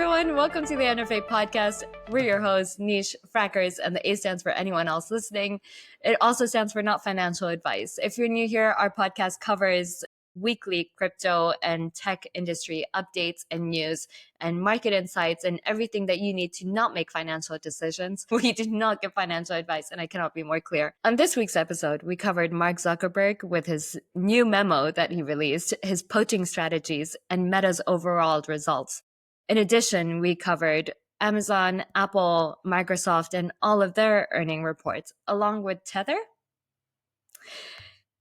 everyone. Welcome to the NFA podcast. We're your hosts, Nish, Frackers, and the A stands for anyone else listening. It also stands for not financial advice. If you're new here, our podcast covers weekly crypto and tech industry updates and news and market insights and everything that you need to not make financial decisions. We do not give financial advice, and I cannot be more clear. On this week's episode, we covered Mark Zuckerberg with his new memo that he released, his poaching strategies, and Meta's overall results. In addition, we covered Amazon, Apple, Microsoft, and all of their earning reports, along with Tether.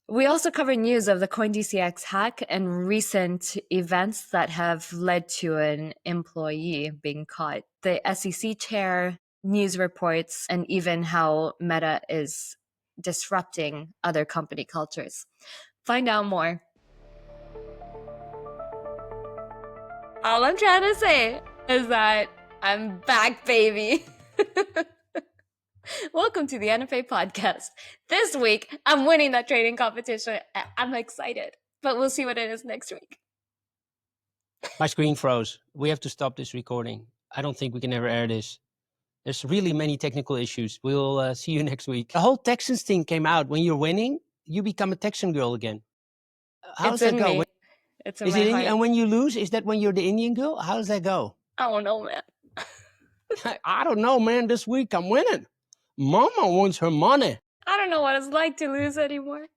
We also covered news of the CoinDCX hack and recent events that have led to an employee being caught, the SEC chair, news reports, and even how Meta is disrupting other company cultures. Find out more. All I'm trying to say is that I'm back, baby. Welcome to the NFA podcast. This week, I'm winning that trading competition. I'm excited, but we'll see what it is next week. My screen froze. We have to stop this recording. I don't think we can ever air this. There's really many technical issues. We'll see you next week. The whole Texans thing came out. When you're winning, you become a Texan girl again. How does that go? It's in my heart. And when you lose, is that when you're the Indian girl? How does that go? I don't know, man. I don't know, man. This week I'm winning. Mama wants her money. I don't know what it's like to lose anymore.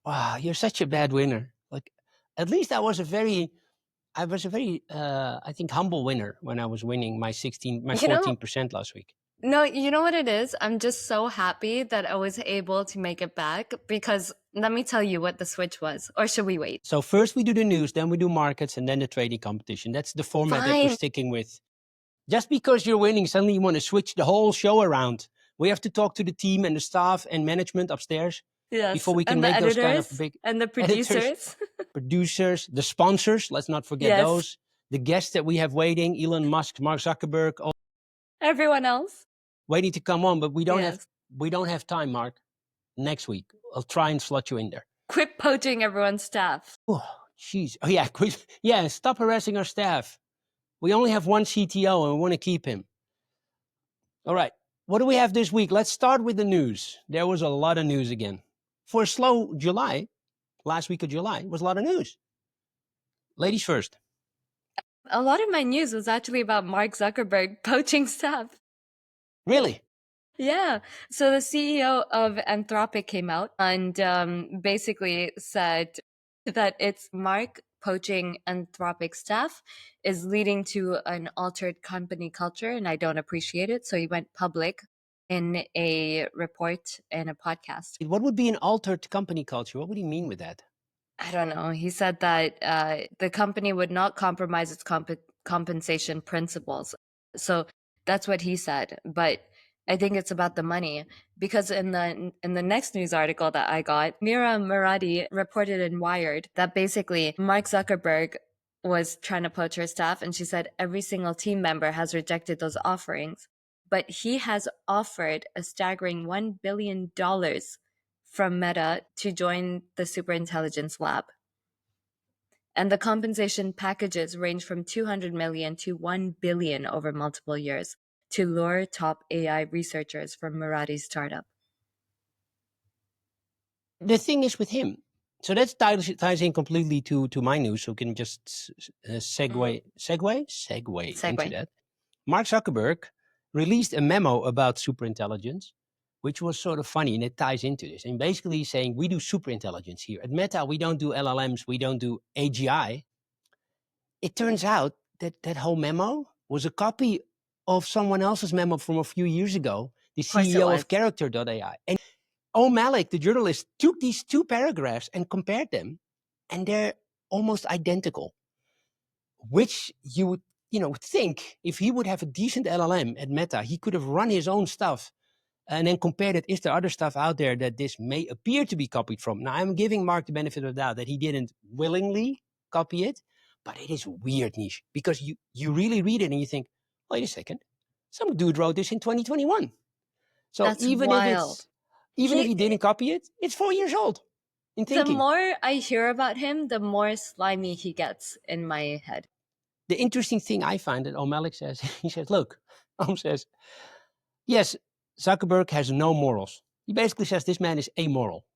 Wow, you're such a bad winner. Like, at least I was a very, I think, humble winner when I was winning my 14% last week. No, you know what it is? I'm just so happy that I was able to make it back, because let me tell you what the switch was. Or should we wait? So first we do the news, then we do markets, and then the trading competition. That's the format that we're sticking with. Just because you're winning, suddenly you want to switch the whole show around. We have to talk to the team and the staff and management upstairs before we can make those kind of big... And the producers. Producers, the sponsors, let's not forget those. The guests that we have waiting, Elon Musk, Mark Zuckerberg. Everyone else. Waiting to come on, but we don't have time, Mark. Next week, I'll try and slot you in there. Quit poaching everyone's staff. Oh, jeez. Oh, yeah, quit. Yeah, stop harassing our staff. We only have one CTO and we want to keep him. All right. What do we have this week? Let's start with the news. There was a lot of news again. For a slow July, last week of July, was a lot of news. Ladies first. A lot of my news was actually about Mark Zuckerberg poaching staff. Really? Yeah. So the CEO of Anthropic came out and basically said that it's Mark poaching Anthropic staff is leading to an altered company culture, and I don't appreciate it. So he went public in a report and a podcast. What would be an altered company culture? What would he mean with that? I don't know. He said that the company would not compromise its compensation principles. So that's what he said. But I think it's about the money, because in the next news article that I got, Mira Murati reported in Wired that basically Mark Zuckerberg was trying to poach her staff, and she said every single team member has rejected those offerings, but he has offered a staggering $1 billion from Meta to join the superintelligence lab. And the compensation packages range from $200 million to $1 billion over multiple years, to lure top AI researchers from Murati's startup. The thing is with him, so that ties in completely to my news, so we can just segue into that. Mark Zuckerberg released a memo about superintelligence, which was sort of funny, and it ties into this. And basically he's saying, we do superintelligence here. At Meta, we don't do LLMs, we don't do AGI. It turns out that that whole memo was a copy of someone else's memo from a few years ago, the CEO of character.ai. And Malik, the journalist, took these two paragraphs and compared them, and they're almost identical. Which you would, think if he would have a decent LLM at Meta, he could have run his own stuff and then compared it. Is there other stuff out there that this may appear to be copied from? Now, I'm giving Mark the benefit of the doubt that he didn't willingly copy it, but it is weird, Nish, because you really read it and you think, wait a second, some dude wrote this in 2021. So that's wild. If he didn't copy it, it's 4 years old. in thinking. The more I hear about him, the more slimy he gets in my head. The interesting thing I find that Malik says, he says, look, says, yes, Zuckerberg has no morals. He basically says this man is amoral.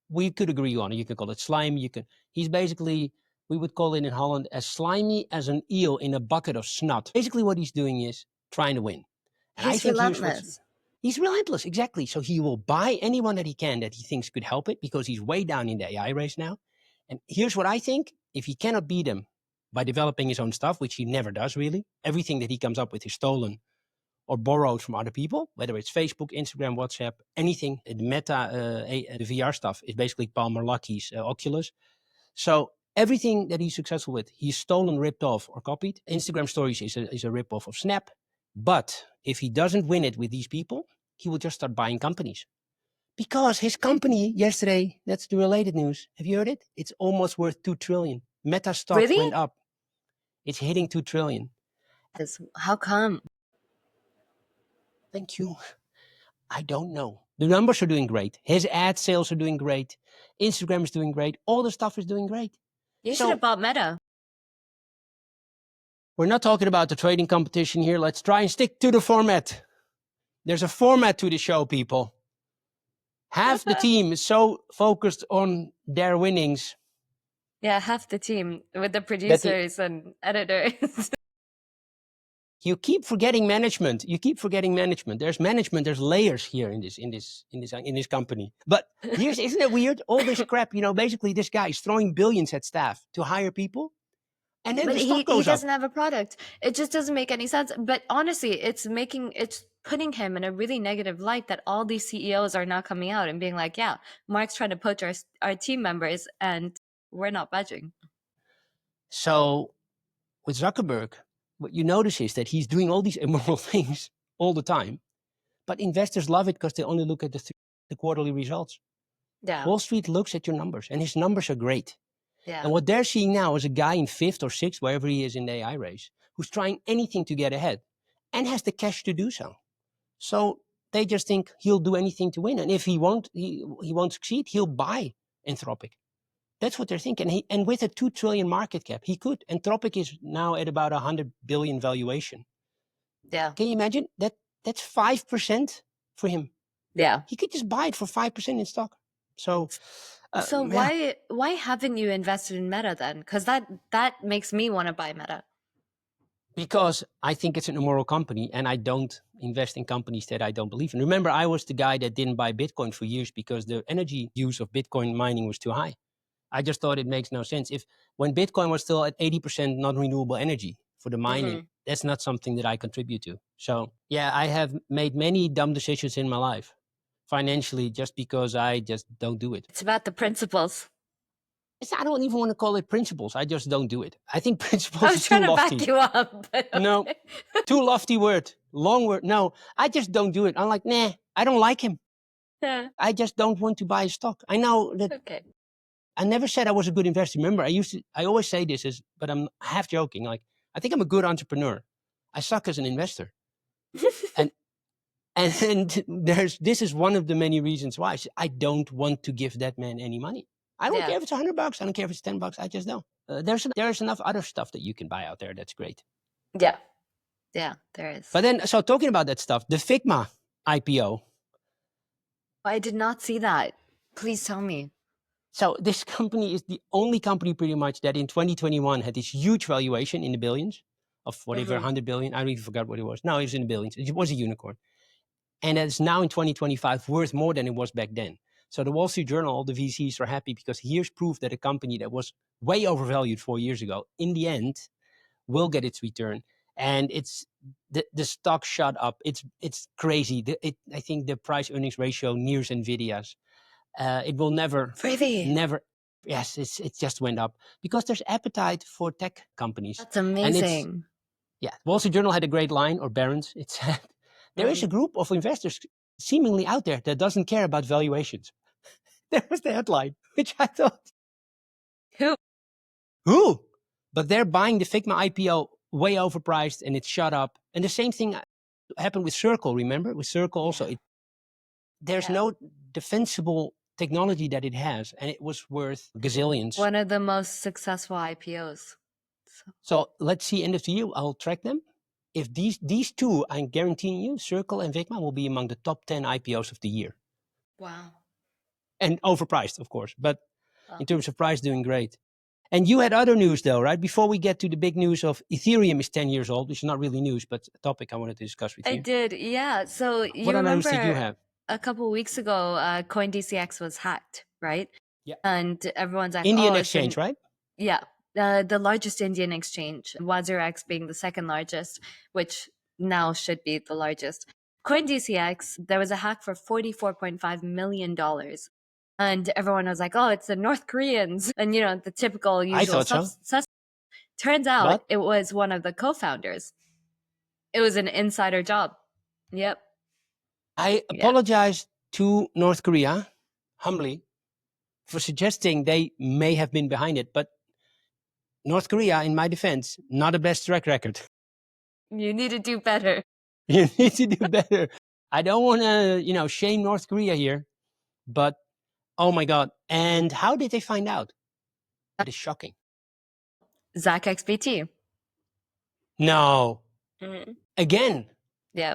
We could agree on it. You could call it slimy. He's basically, we would call it in Holland, as slimy as an eel in a bucket of snot. Basically what he's doing is trying to win. And He's relentless. He's relentless, exactly. So he will buy anyone that he can that he thinks could help it because he's way down in the AI race now. And here's what I think. If he cannot beat him by developing his own stuff, which he never does really, everything that he comes up with is stolen or borrowed from other people, whether it's Facebook, Instagram, WhatsApp, anything. The Meta, the VR stuff is basically Paul Merlotti's Oculus. So everything that he's successful with, he's stolen, ripped off, or copied. Instagram stories is a rip-off of Snap. But if he doesn't win it with these people, he will just start buying companies. Because his company yesterday, that's the related news. Have you heard it? It's almost worth 2 trillion. Meta stock went up. It's hitting 2 trillion. How come? Thank you. I don't know. The numbers are doing great. His ad sales are doing great. Instagram is doing great. All the stuff is doing great. You should have bought Meta. We're not talking about the trading competition here. Let's try and stick to the format. There's a format to the show, people. Half the team is so focused on their winnings. Yeah, half the team with the producers and editors. You keep forgetting management. There's management. There's layers here in this company. But isn't it weird? All this crap. Basically, this guy is throwing billions at staff to hire people, and then the stock goes up. He doesn't have a product. It just doesn't make any sense. But honestly, it's putting him in a really negative light that all these CEOs are now coming out and being like, "Yeah, Mark's trying to poach our team members, and we're not budging." So, with Zuckerberg, what you notice is that he's doing all these immoral things all the time, but investors love it because they only look at the quarterly results. Yeah. Wall Street looks at your numbers, and his numbers are great. Yeah. And what they're seeing now is a guy in 5th or 6th, wherever he is in the AI race, who's trying anything to get ahead and has the cash to do so. So they just think he'll do anything to win. And if he won't succeed, he'll buy Anthropic. That's what they're thinking. And with a 2 trillion market cap, he could. Anthropic is now at about 100 billion valuation. Yeah. Can you imagine? That's 5% for him. Yeah. He could just buy it for 5% in stock. So why haven't you invested in Meta then? Because that makes me want to buy Meta. Because I think it's an immoral company, and I don't invest in companies that I don't believe in. Remember, I was the guy that didn't buy Bitcoin for years because the energy use of Bitcoin mining was too high. I just thought it makes no sense. When Bitcoin was still at 80% non-renewable energy for the mining, that's not something that I contribute to. So yeah, I have made many dumb decisions in my life financially just because I just don't do it. It's about the principles. I don't even want to call it principles. I just don't do it. I think principles is too lofty. I was trying to back you up. But okay. No, too lofty word, long word. No, I just don't do it. I'm like, nah, I don't like him. Yeah. I just don't want to buy a stock. I know that. Okay. I never said I was a good investor. Remember, I always say this, but I'm half joking. Like, I think I'm a good entrepreneur. I suck as an investor. and this is one of the many reasons why I don't want to give that man any money. I don't care if it's $100. I don't care if it's $10. I just don't. There's enough other stuff that you can buy out there. That's great. Yeah. Yeah, there is. But then, so talking about that stuff, the Figma IPO. I did not see that. Please tell me. So this company is the only company pretty much that in 2021 had this huge valuation in the billions of whatever, 100 billion. I don't even forgot what it was. No, it was in the billions. It was a unicorn. And it's now in 2025 worth more than it was back then. So the Wall Street Journal, all the VCs are happy because here's proof that a company that was way overvalued 4 years ago, in the end, will get its return. And it's the stock shot up. It's crazy. I think the price earnings ratio nears Nvidia's. It will never. Yes, it just went up because there's appetite for tech companies. That's amazing. Wall Street Journal had a great line, or Barron's. It said there is a group of investors seemingly out there that doesn't care about valuations. That was the headline, which I thought, who? But they're buying the Figma IPO way overpriced, and it shot up. And the same thing happened with Circle. Remember, with Circle also, there's no defensible technology that it has, and it was worth gazillions. One of the most successful IPOs. So let's see, end of the year, I'll track them. If these two, I'm guaranteeing you, Circle and Figma will be among the top 10 IPOs of the year. Wow. And overpriced, of course, but in terms of price, doing great. And you had other news though, right? Before we get to the big news of Ethereum is 10 years old, which is not really news, but a topic I wanted to discuss with you. I did, yeah. So you What other news remember did you have? a couple weeks ago, CoinDCX was hacked, right? Yeah. And everyone's like, Indian oh, exchange, right? Yeah. The largest Indian exchange, WazirX being the second largest, which now should be the largest. CoinDCX, there was a hack for $44.5 million. And everyone was like, oh, it's the North Koreans. And, the typical usual suspects. Turns out it was one of the co-founders. It was an insider job. Yep. I apologize to North Korea, humbly, for suggesting they may have been behind it. But North Korea, in my defense, not the best track record. You need to do better. You need to do better. I don't want to, shame North Korea here, but oh my God. And how did they find out? That is shocking. Zuck XBT. No. Again. Yeah.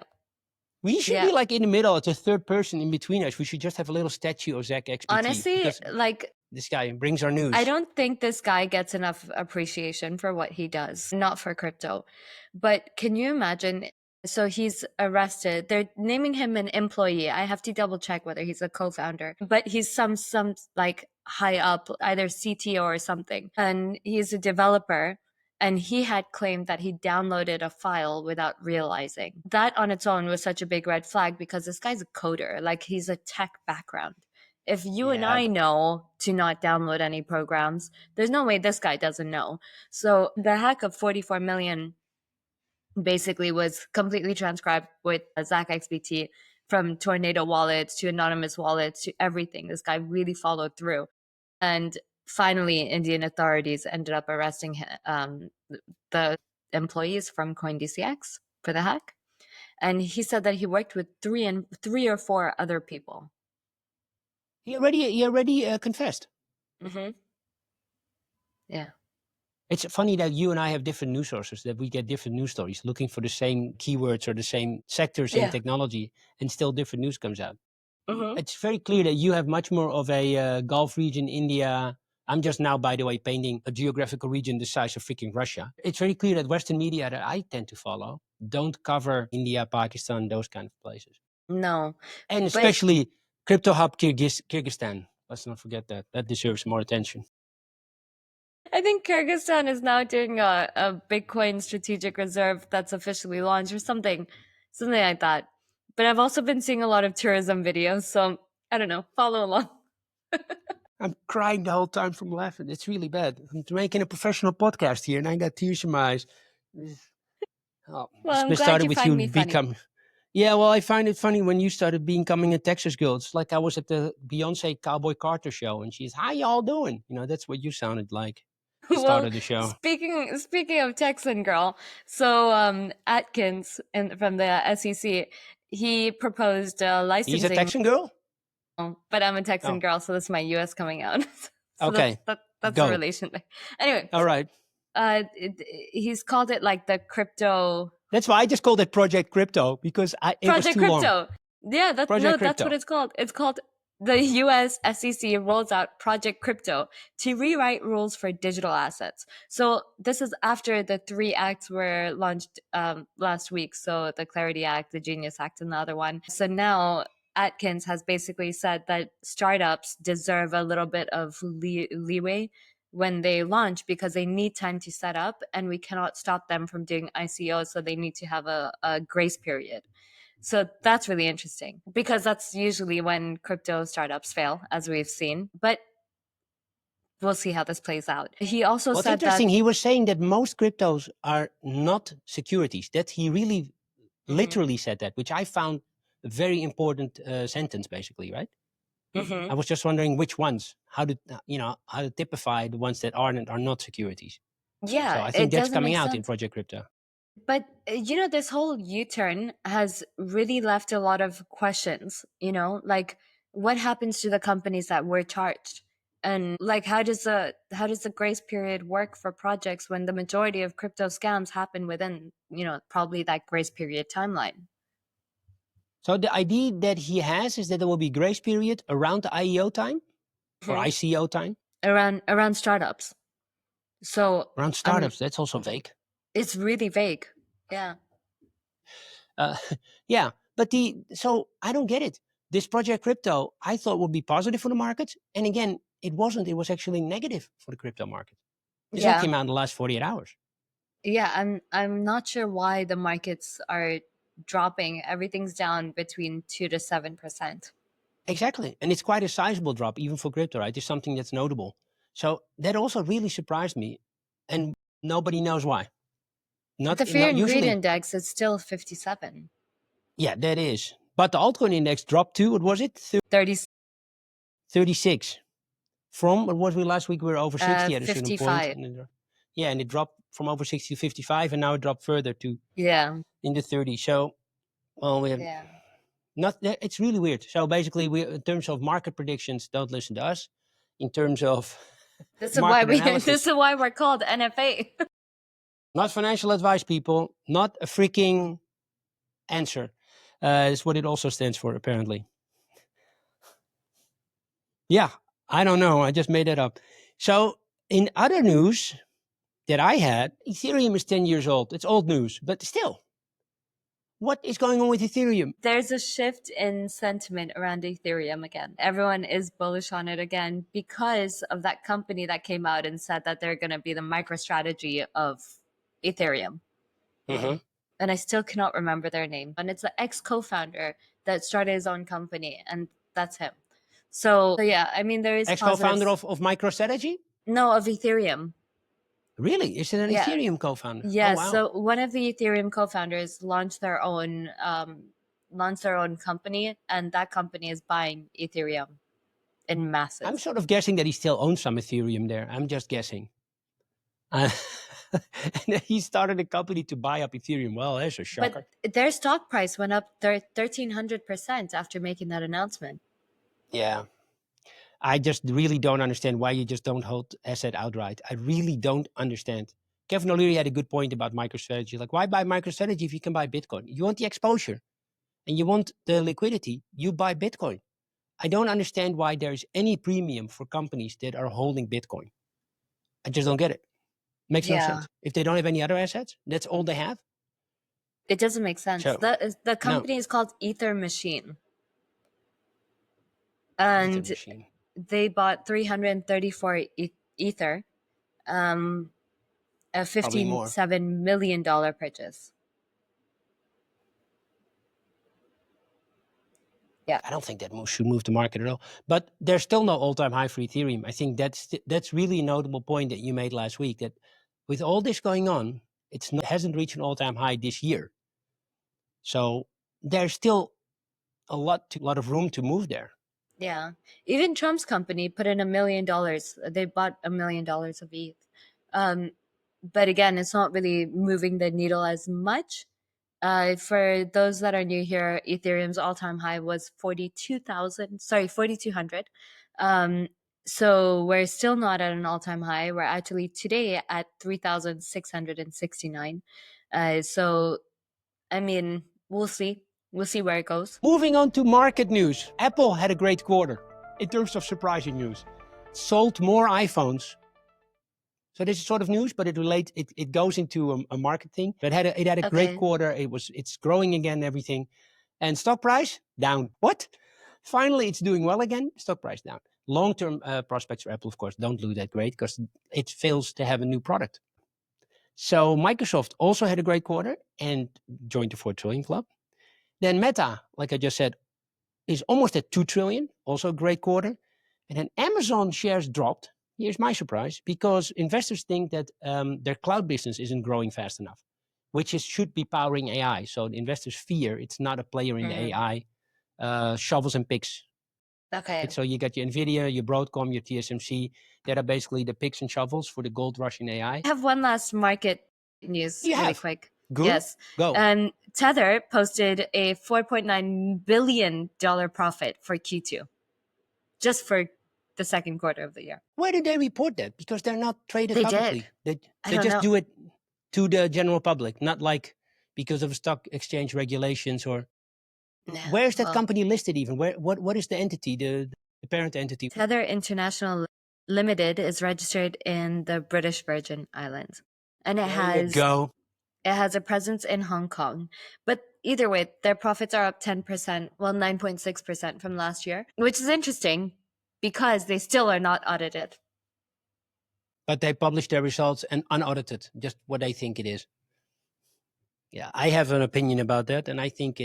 We should be like in the middle. It's a third person in between us. We should just have a little statue of Zuck XBT. Honestly, like, this guy brings our news. I don't think this guy gets enough appreciation for what he does, not for crypto. But can you imagine? So he's arrested. They're naming him an employee. I have to double check whether he's a co-founder, but he's some like high up, either CTO or something. And he's a developer. And he had claimed that he downloaded a file without realizing. That on its own was such a big red flag because this guy's a coder. Like, he's a tech background. If you and I know to not download any programs, there's no way this guy doesn't know. So the hack of 44 million basically was completely transcribed with Zuck XBT, from Tornado wallets to anonymous wallets to everything. This guy really followed through. And finally, Indian authorities ended up arresting the employees from CoinDCX for the hack. And he said that he worked with three or four other people. He already confessed. Mm-hmm. Yeah. It's funny that you and I have different news sources, that we get different news stories looking for the same keywords or the same sectors in technology, and still different news comes out. Mm-hmm. It's very clear that you have much more of a Gulf region, India. I'm just now, by the way, painting a geographical region the size of freaking Russia. It's very clear that Western media that I tend to follow don't cover India, Pakistan, those kind of places. No. And especially Crypto Hub Kyrgyzstan. Let's not forget that. That deserves more attention. I think Kyrgyzstan is now doing a Bitcoin strategic reserve that's officially launched or something like that. But I've also been seeing a lot of tourism videos, so I don't know, follow along. I'm crying the whole time from laughing. It's really bad. I'm making a professional podcast here, and I got tears in my eyes. Well, I'm glad you find me funny. Yeah, well, I find it funny when you started becoming a Texas girl. It's like I was at the Beyonce Cowboy Carter show, and she's, "How y'all doing?" That's what you sounded like. Started the show. Speaking of Texan girl, so Atkins from the SEC, he proposed licensing. He's a Texan girl? But I'm a Texan girl, so this is my US coming out. So okay. That's the relation there. Anyway. All right. He's called it like the crypto. That's why I just called it Project Crypto, because it was too Crypto. Long. Yeah, that's what it's called. It's called the US SEC rolls out Project Crypto to rewrite rules for digital assets. So this is after the 3 acts were launched last week. So the Clarity Act, the Genius Act, and the other one. So now Atkins has basically said that startups deserve a little bit of leeway when they launch, because they need time to set up, and we cannot stop them from doing ICOs. So they need to have a grace period. So that's really interesting, because that's usually when crypto startups fail, as we've seen. But we'll see how this plays out. He also said interesting. He was saying that most cryptos are not securities. That he really literally said that, which I found a very important sentence, basically, right? I was just wondering which ones, how to typify the ones that are not securities. Yeah, so I think that's coming out in Project Crypto. But, this whole U-turn has really left a lot of questions, like what happens to the companies that were charged? And like, how does the grace period work for projects when the majority of crypto scams happen within, probably that grace period timeline? So the idea that he has is that there will be grace period around the IEO time or ICO time? Around startups. So around startups, that's also vague. It's really vague. Yeah. Yeah, but so I don't get it. This project crypto, I thought would be positive for the market, and again, it wasn't. It was actually negative for the crypto market. This all came out in the last 48 hours. Yeah, I'm not sure why the markets are dropping. Everything's down between 2 to 7%. Exactly, and it's quite a sizable drop even for crypto, right? It's something that's notable. So that also really surprised me, and nobody knows why. The fear and greed index is still 57. Yeah, that is. But the altcoin index dropped to, what was it? 36. From, what was we last week? We were over 60 at a certain point. And it dropped from over 60 to 55, and now it dropped further to in the 30s. So, well, we have it's really weird. So basically, we, in terms of market predictions, don't listen to us. In terms of this is why we're called NFA. Not financial advice, people. Not a freaking answer. Is what it also stands for, apparently. Yeah, I don't know. I just made that up. So, in other news that I had, Ethereum is 10 years old. It's old news, but still, what is going on with Ethereum? There's a shift in sentiment around Ethereum again. Everyone is bullish on it again because of that company that came out and said that they're going to be the MicroStrategy of Ethereum. Mm-hmm. And I still cannot remember their name. And it's the ex-co-founder that started his own company, and that's him. So yeah, I mean, there is ex-co-founder of MicroStrategy? No, of Ethereum. Really? Is it an Ethereum co-founder? Yeah. Oh, wow. So one of the Ethereum co-founders launched their own company, and that company is buying Ethereum in masses. I'm sort of guessing that he still owns some Ethereum there. I'm just guessing. And he started a company to buy up Ethereum. Well, that's a shocker. But their stock price went up 1,300% after making that announcement. Yeah. I just really don't understand why you just don't hold asset outright. I really don't understand. Kevin O'Leary had a good point about MicroStrategy. Like, why buy MicroStrategy if you can buy Bitcoin? You want the exposure and you want the liquidity, you buy Bitcoin. I don't understand why there's any premium for companies that are holding Bitcoin. I just don't get it. Makes no sense. If they don't have any other assets, that's all they have. It doesn't make sense. So, the company is called Ether Machine. And they bought 334 Ether, a $57 million purchase. Yeah, I don't think that should move the market at all. But there's still no all-time high for Ethereum. I think that's really a notable point that you made last week. That with all this going on, it hasn't reached an all-time high this year. So there's still a lot of room to move there. Yeah, even Trump's company put in $1 million. They bought $1 million of ETH. But again, it's not really moving the needle as much. For those that are new here, Ethereum's all-time high was 4,200. So we're still not at an all-time high. We're actually today at 3,669. So, I mean, we'll see. We'll see where it goes. Moving on to market news. Apple had a great quarter in terms of surprising news. Sold more iPhones. So this is sort of news, but it goes into a market thing. It had a great quarter. It's growing again, everything. And stock price down. What? Finally, it's doing well again. Stock price down. Long-term prospects for Apple, of course, don't look that great because it fails to have a new product. So Microsoft also had a great quarter and joined the 4 trillion club. Then Meta, like I just said, is almost at 2 trillion, also a great quarter. And then Amazon shares dropped. Here's my surprise, because investors think that their cloud business isn't growing fast enough, which should be powering AI. So the investors fear it's not a player in the AI shovels and picks. Okay. So you got your Nvidia, your Broadcom, your TSMC, that are basically the picks and shovels for the gold rush in AI. I have one last market news really quick. Good. Yes. Go. Tether posted a $4.9 billion profit for Q2. just for the second quarter of the year. Why did they report that? Because they're not traded They publicly. did. They just do it to the general public, not like because of stock exchange regulations or. Yeah, where is that company listed even? What is the entity, the parent entity? Tether International Limited is registered in the British Virgin Islands, and it has a presence in Hong Kong. But either way, their profits are up 10%, well, 9.6% from last year, which is interesting because they still are not audited. But they publish their results and unaudited, just what they think it is. Yeah, I have an opinion about that, and I think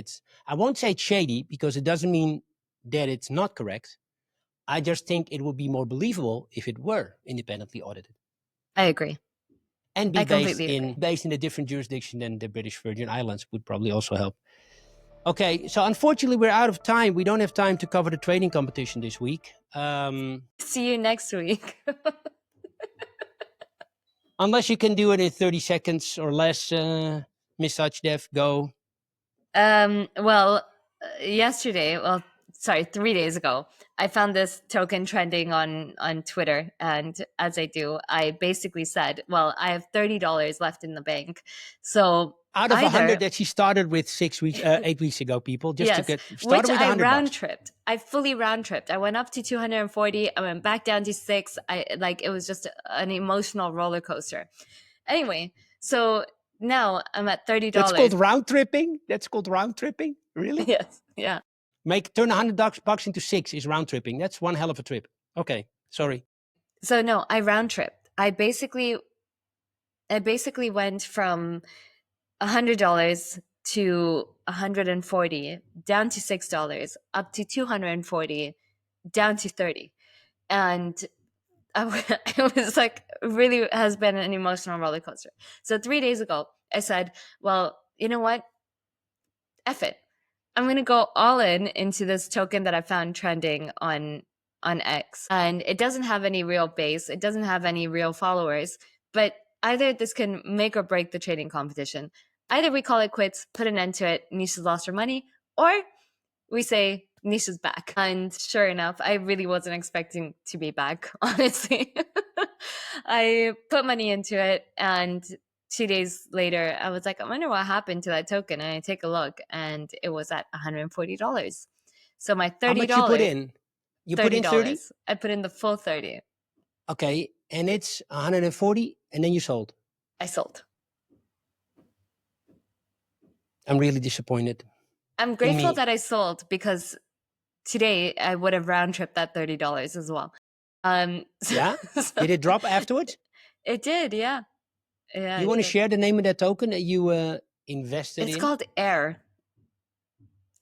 I won't say it's shady because it doesn't mean that it's not correct. I just think it would be more believable if it were independently audited. I agree. And be based in a different jurisdiction than the British Virgin Islands would probably also help. Okay, so unfortunately we're out of time. We don't have time to cover the trading competition this week. See you next week. Unless you can do it in 30 seconds or less, Miss Suchdev, go. Well, yesterday, 3 days ago, I found this token trending on Twitter, and as I do, I basically said, well, I have $30 left in the bank. So out of 100 that she started with 8 weeks ago, people, just to get started with 100 round tripped. I fully round tripped. I went up to 240. I went back down to 6. It was just an emotional roller coaster. Anyway, so now I'm at $30. That's called round tripping? Really? Yes. Yeah. Turn $100 into 6 is round tripping. That's one hell of a trip. Okay. Sorry. So no, I round tripped. I basically went from $100 to $140, down to $6, up to $240, down to $30. And it was like, really has been an emotional roller coaster. So 3 days ago, I said, well, you know what? F it. I'm going to go all in into this token that I found trending on X. And it doesn't have any real base. It doesn't have any real followers. But either this can make or break the trading competition. Either we call it quits, put an end to it, Nish has lost her money, or we say Nish is back. And sure enough, I really wasn't expecting to be back, honestly. I put money into it, and 2 days later, I was like, I wonder what happened to that token. And I take a look, and it was at $140. So my $30. How much you put in? You put in 30? I put in the full 30. Okay, and it's 140, and then you sold. I sold. I'm really disappointed. I'm grateful that I sold because today I would have round tripped that $30 as well. Yeah? Did it drop afterwards? It did, yeah. Yeah. You want to share the name of that token that you invested in? It's called AIR.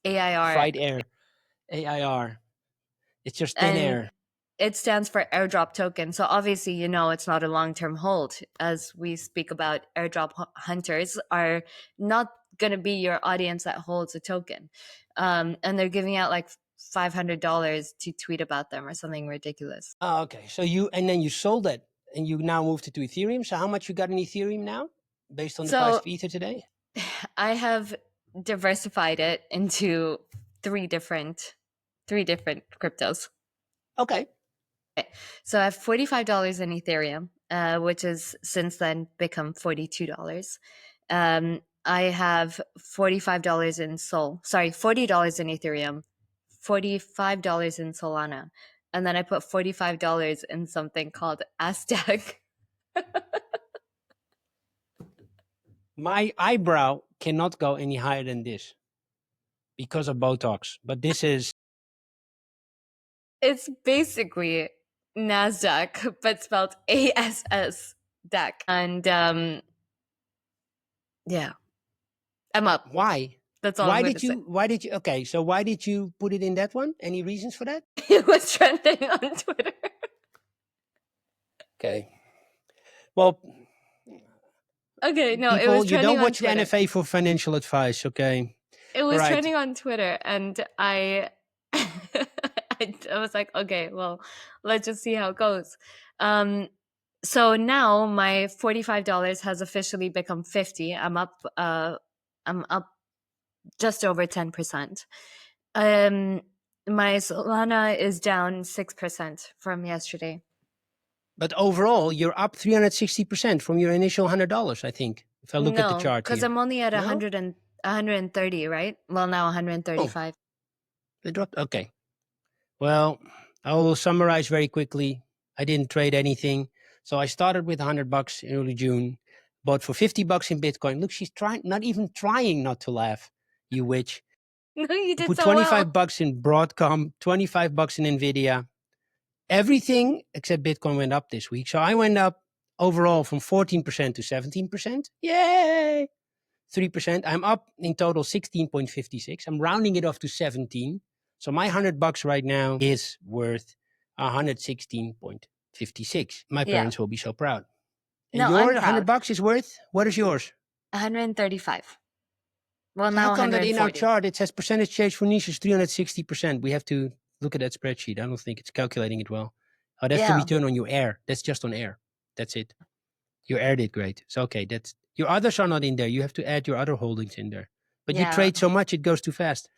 AIR. Fried air. AIR. It's just thin air. It stands for airdrop token. So obviously, it's not a long-term hold. As we speak about, airdrop hunters are not going to be your audience that holds a token. And they're giving out like $500 to tweet about them or something ridiculous. Oh, okay. So then you sold it and you now moved it to Ethereum. So how much you got in Ethereum now based on the price of Ether today? I have diversified it into three different cryptos. Okay. So I have $45 in Ethereum, which has since then become $42. I have $45 in $40 in Ethereum, $45 in Solana, and then I put $45 in something called Aztec. My eyebrow cannot go any higher than this because of Botox, but this is... It's basically NASDAQ, but spelled ASS DAC. And yeah, I'm up. Why? That's all I'm going to say. Okay, so why did you put it in that one? Any reasons for that? It was trending on Twitter. Okay. Well... Okay, no, people, it was trending on you don't watch Twitter. the NFA for financial advice, okay? It was trending on Twitter, and I was like, okay, well, let's just see how it goes. So now my $45 has officially become $50. I'm up just over 10%. My Solana is down 6% from yesterday. But overall, you're up 360% from your initial $100, I think, if I look at the chart here. No, because I'm only at No? 130, right? Well, now 135. They dropped. Okay. Well, I will summarize very quickly. I didn't trade anything. So I started with $100 in early June, bought for $50 in Bitcoin. Look, she's not even trying not to laugh, you witch. No, you did Put so well. $25 in Broadcom, $25 in Nvidia. Everything except Bitcoin went up this week. So I went up overall from 14% to 17%. Yay! 3%. I'm up in total 16.56. I'm rounding it off to 17. So my $100 right now is worth 116.56. My parents will be so proud. And No, your I'm proud. $100 is worth, what is yours? 135. Well, So now how come that in our 140. chart it says percentage change for Nish is 360%? We have to look at that spreadsheet. I don't think it's calculating it well. Oh, that's the return on your air. That's just on air. That's it. Your air did great. So okay, that's your others are not in there. You have to add your other holdings in there. But you trade so much it goes too fast.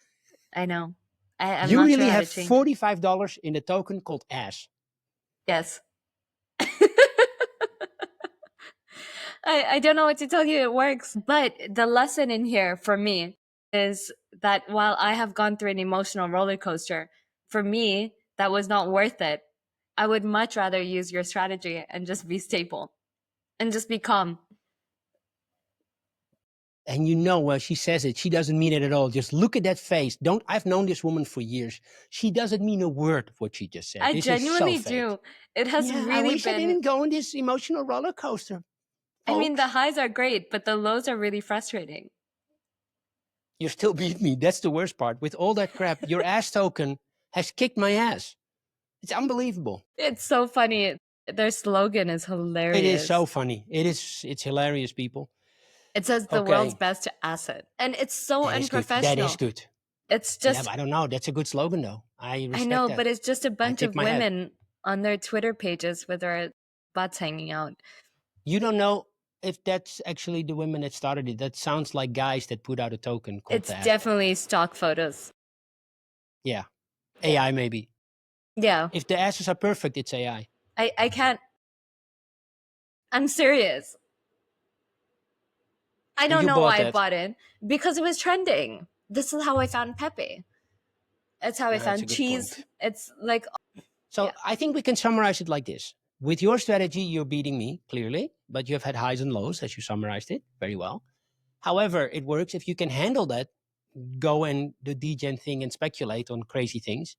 I know. I'm you not really sure how have to change. $45 in a token called ass. Yes. I don't know what to tell you. It works. But the lesson in here for me is that while I have gone through an emotional roller coaster, for me, that was not worth it. I would much rather use your strategy and just be stable and just be calm. And you know, well, she says it. She doesn't mean it at all. Just look at that face. I've known this woman for years. She doesn't mean a word of what she just said. I This genuinely is so do. fake. It has I really wish I didn't go on this emotional roller coaster. I mean, the highs are great, but the lows are really frustrating. You still beat me. That's the worst part. With all that crap, your ass token has kicked my ass. It's unbelievable. It's so funny. Their slogan is hilarious. It is so funny. It's hilarious, people. It says the world's best asset. And it's so unprofessional. That is good. It's just... Yeah, I don't know. That's a good slogan, though. I know, but it's just a bunch of women on their Twitter pages with their butts hanging out. You don't know if that's actually the women that started it. That sounds like guys that put out a token called It's definitely stock photos. Yeah. AI, maybe. Yeah. If the asses are perfect, it's AI. I can't... I'm serious. I don't know why I bought it. Because it was trending. This is how I found Pepe. It's how I found cheese. Point. It's like... So I think we can summarize it like this. With your strategy, you're beating me, clearly. But you have had highs and lows, as you summarized it very well. However, it works. If you can handle that, go and do degen thing and speculate on crazy things.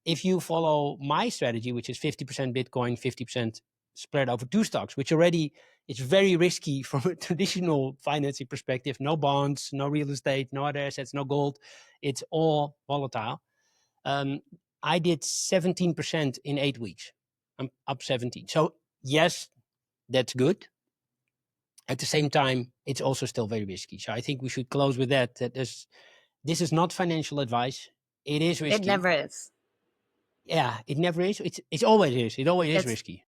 If you follow my strategy, which is 50% Bitcoin, 50% spread over two stocks, which already is very risky from a traditional financing perspective. No bonds, no real estate, no other assets, no gold. It's all volatile. I did 17% in 8 weeks. I'm up 17. So yes, that's good. At the same time, it's also still very risky. So I think we should close with that. This is not financial advice. It is risky. It never is. Yeah, it never is. It always is. It always is risky.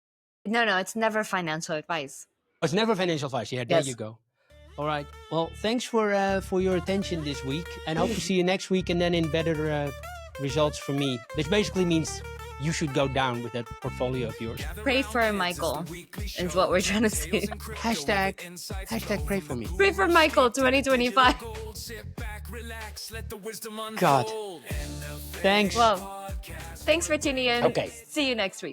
No, it's never financial advice. It's never financial advice. Yeah, there you go. All right. Well, thanks for your attention this week, and hope to see you next week, and then in better results for me. This basically means you should go down with that portfolio of yours. Pray for Michael is what we're trying to say. Hashtag pray for me. Pray for Michael 2025. God. Thanks. Well, thanks for tuning in. Okay. See you next week.